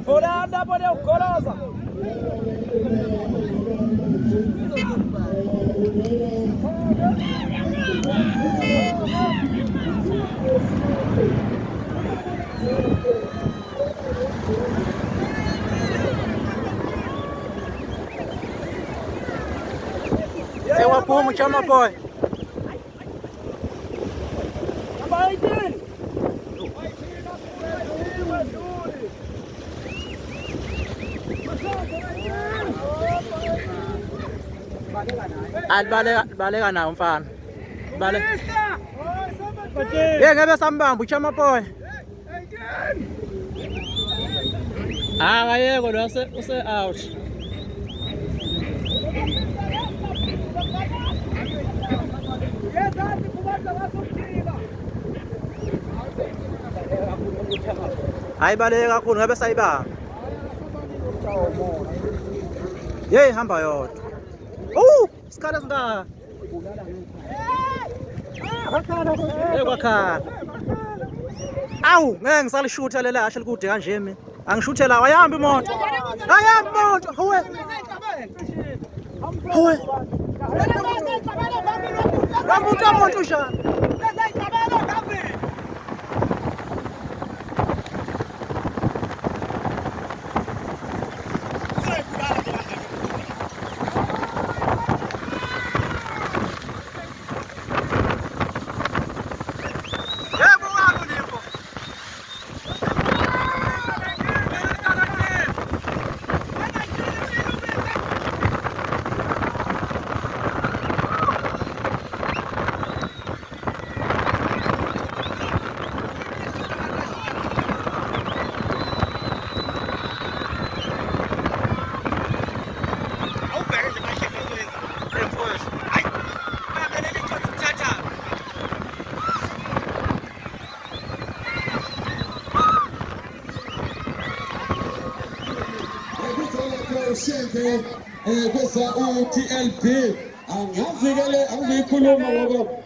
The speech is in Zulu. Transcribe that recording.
Furada pode o corosa. É o apomo, chama boy. Baleka nawo mfana. Ngeke sambamba uchama boy. Akayeko lo use out. Hayi baleka kakhulu ngabe sayibamba. Hey hamba yodwa. Isikhala singaka. Kwakhala. Awu ngeke ngisalishutha lela ashe likude kanje mina. Angishuthela ayihambi imoto. Ayihambi imoto. Hawe. Hawe. Ramuta imoto njani? Questa UTLP angikhuluma ngoba